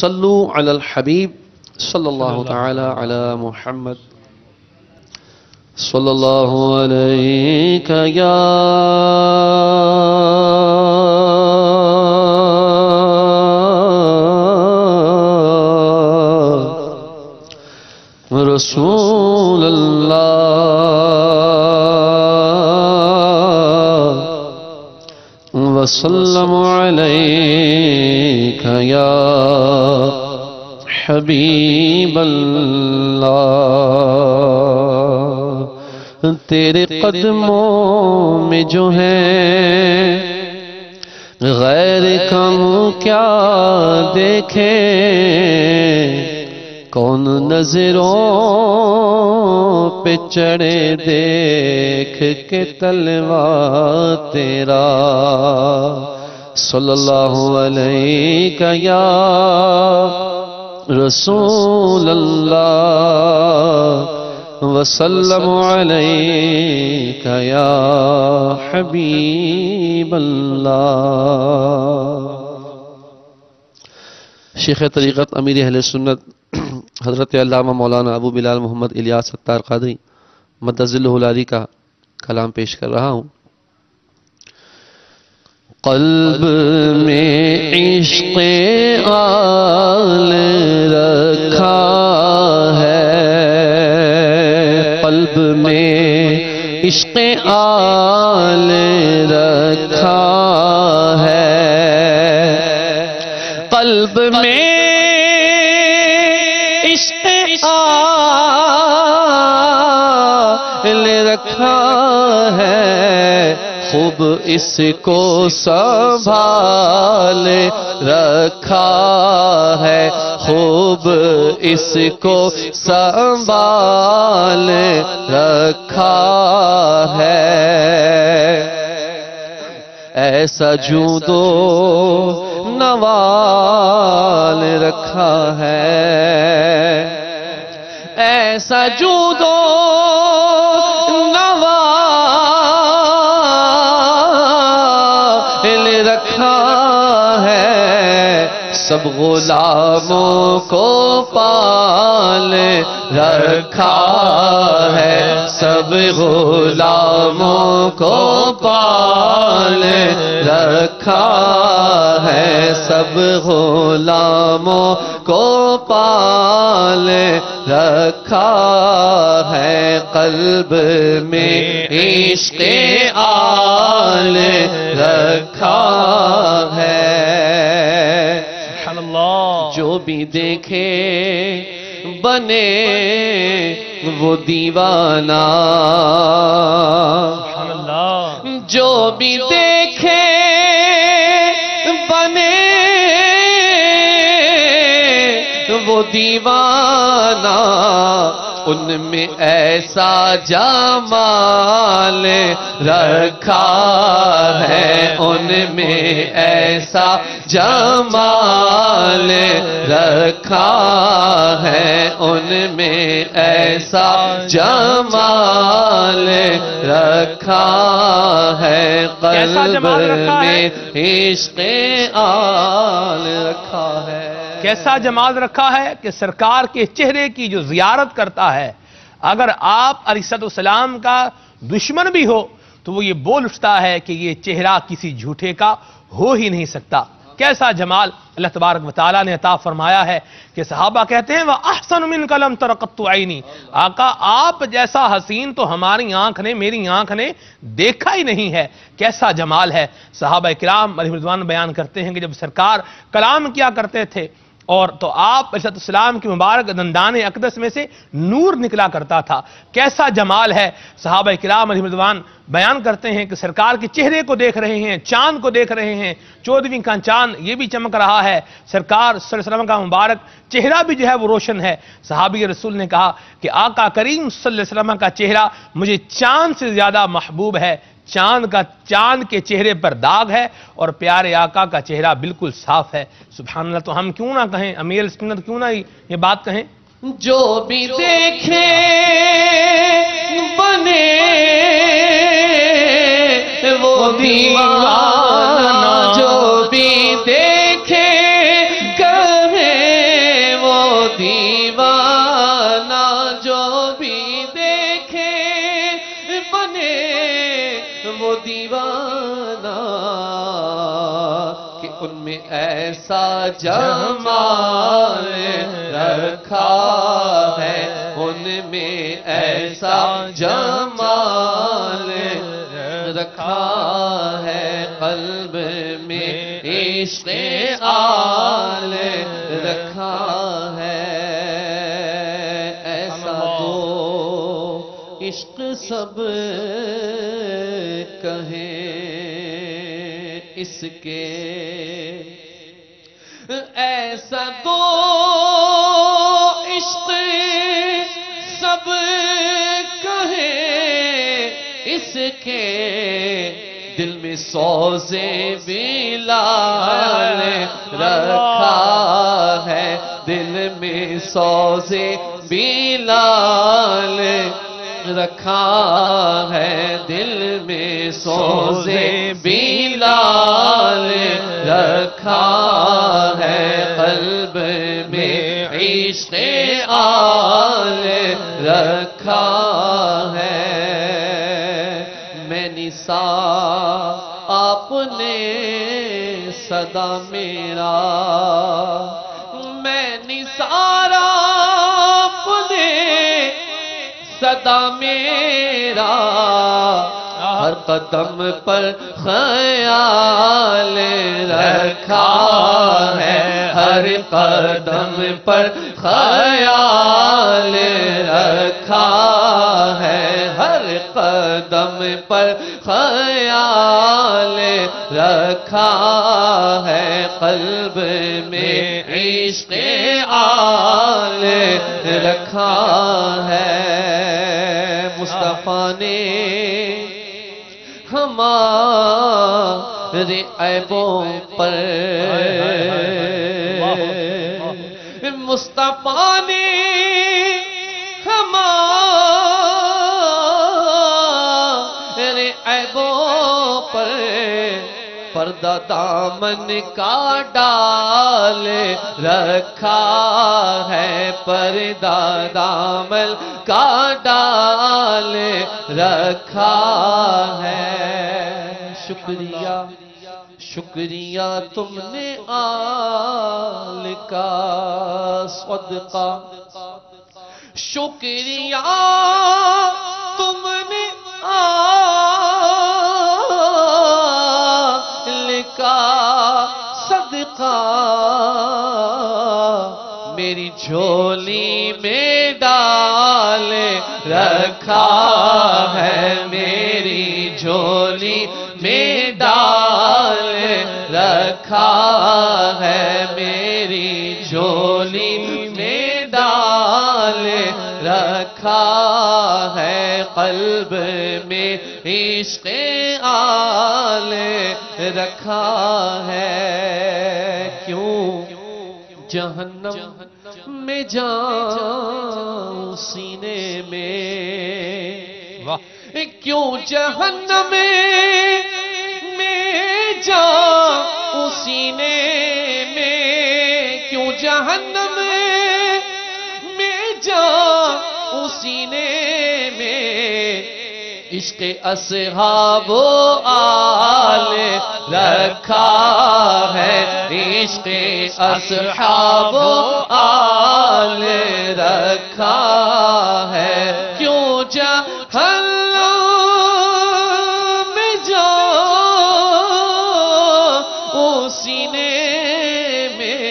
صلو علی الحبیب صلی اللہ تعالی علی محمد صلی اللہ علیہ یا رسول اللہ وسلم علیک یا حبیب اللہ تیرے قدموں میں جو ہے غیر کم کیا دیکھے کون نظروں پہ چڑھے دیکھ کے تلوا تیرا صلی اللہ علیہ یا رسول اللہ وسلم علیک یا حبیب اللہ۔ شیخ طریقت امیر اہل سنت حضرت علامہ مولانا ابو بلال محمد الیاس ستار قادری مدظلہ العالی کا کلام پیش کر رہا ہوں۔ قلب میں عشق آل رکھا ہے، قلب میں عشق آل رکھا ہے، قلب میں عشق آل رکھا ہے، خوب اس کو سنبھال رکھا ہے، خوب اس کو سنبھال رکھا ہے، ایسا جود و نوال رکھا ہے، ایسا جود و نوال رکھا ہے، سب غلاموں کو پال رکھا ہے، سب غلاموں کو پال رکھا ہے، سب غلاموں کو پال رکھا ہے، قلب میں عشق آل رکھا ہے، جو بھی دیکھے بنے وہ دیوانہ، جو بھی دیکھے بنے وہ دیوانہ، ان میں ایسا جمال رکھا ہے، ان میں ایسا جمال رکھا ہے، ان میں ایسا جمال رکھا ہے، قلب میں عشق آل رکھا ہے۔ کیسا جمال رکھا ہے کہ سرکار کے چہرے کی جو زیارت کرتا ہے، اگر آپ علیہ السلام کا دشمن بھی ہو تو وہ یہ بول اٹھتا ہے کہ یہ چہرہ کسی جھوٹے کا ہو ہی نہیں سکتا۔ کیسا جمال اللہ تبارک و تعالیٰ نے عطا فرمایا ہے کہ صحابہ کہتے ہیں وَأَحْسَنُ مِنْكَ لَمْ تَرَ قَطُّ عَيْنِي، آقا آپ جیسا حسین تو ہماری آنکھ نے، میری آنکھ نے دیکھا ہی نہیں ہے۔ کیسا جمال ہے۔ صحابہ کرام علیہ رضوان بیان کرتے ہیں کہ جب سرکار کلام کیا کرتے تھے اور تو آپ علیہ السلام کی مبارک دندان اقدس میں سے نور نکلا کرتا تھا۔ کیسا جمال ہے۔ صحابہ کرام علیہ رضوان بیان کرتے ہیں کہ سرکار کے چہرے کو دیکھ رہے ہیں، چاند کو دیکھ رہے ہیں، 14ویں کا چاند یہ بھی چمک رہا ہے، سرکار صلی اللہ علیہ وسلم کا مبارک چہرہ بھی جو ہے وہ روشن ہے۔ صحابی رسول نے کہا کہ آقا کریم صلی اللہ علیہ وسلم کا چہرہ مجھے چاند سے زیادہ محبوب ہے، چاند کے چہرے پر داغ ہے اور پیارے آقا کا چہرہ بالکل صاف ہے۔ سبحان اللہ، تو ہم کیوں نہ کہیں، امیر سنت کیوں نہ یہ بات کہیں، جو بھی دیکھے بنے وہ دیوانہ، جو بھی دیکھے کہے دیوانہ کہ ان میں ایسا جمال رکھا ہے، ان میں ایسا جمال رکھا ہے، قلب میں عشق آل رکھا ہے، ایسا تو عشق سب کہیں اس کے، ایسا تو عشق سب کہیں اس کے، دل میں سوزے بلال رکھا ہے، دل میں سوزے بلال رکھا ہے، دل میں سوزے بلال رکھا ہے، قلب میں عشق آل رکھا ہے، میں نثار آپ نے صدا میرا، میں نثار آپ نے صدا میرا، ہر قدم پر خیال رکھا ہے، ہر قدم پر خیال رکھا ہے، ہر قدم پر خیال رکھا ہے، قلب میں عشق آل رکھا ہے، مصطفیٰ نے ہمارے عیبوں پر، مصطفیٰ نے ہمارے عیبوں پر پردہ دامن کا ڈال رکھا ہے، پردہ دامن کا ڈال رکھا ہے، شکریہ شکریہ تم نے آل کا صدقہ، شکریہ تم نے آل کا صدقہ، میری جھولی میں ڈال رکھا ہے، میری جھولی میں ڈال رکھا ہے، میری جھولی میں ڈال رکھا ہے، قلب میں عشق آل رکھا ہے، کیوں جہنم میں جاؤں سینے میں، کیوں جہنم میں جاؤں سینے میں، کیوں جہنم میں جاؤں سینے میں، عشق اصحاب و آل رکھا ہے، عشق اصحاب و آل رکھا ہے، کیوں جہنم میں جاؤں سینے میں،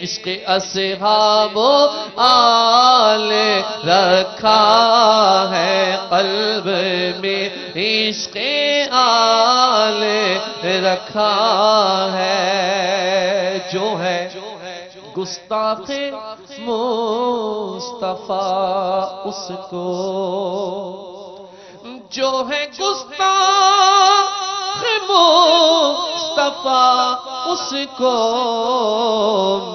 عشق اصحاب و آل رکھا ہے، قلب میں عشق آل رکھا ہے، جو ہے گستاخ مصطفیٰ اس کو، جو ہے گستاخ مصطفیٰ اس کو،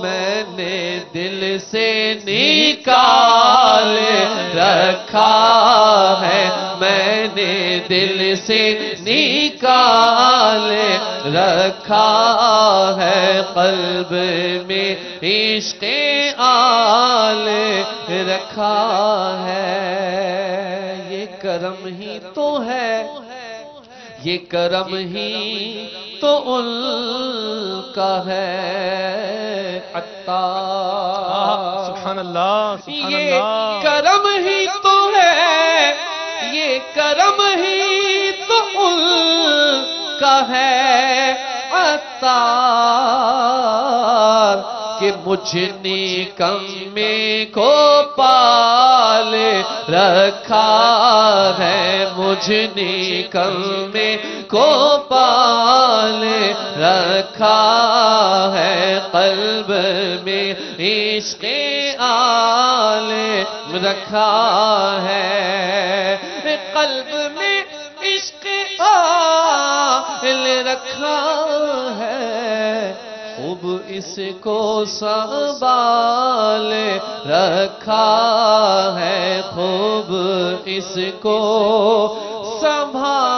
میں نے دل سے نکال رکھا ہے، میں نے دل سے نکال رکھا ہے، قلب میں عشق آل رکھا ہے، یہ کرم ہی تو ہے یہ کرم ہی تو ان کا ہے عطار. سبحان اللہ، سبحان یہ اللہ. کرم ہی تو ہے، یہ کرم ہی تو ان کا ہے عطار کہ مجھ نکمے کو پال رکھا ہے، مجھ نکمے کو پال رکھا ہے، قلب میں عشق آل رکھا ہے، قلب میں عشق آل رکھا ہے، خوب اس کو سنبھال رکھا ہے، خوب اس کو سنبھال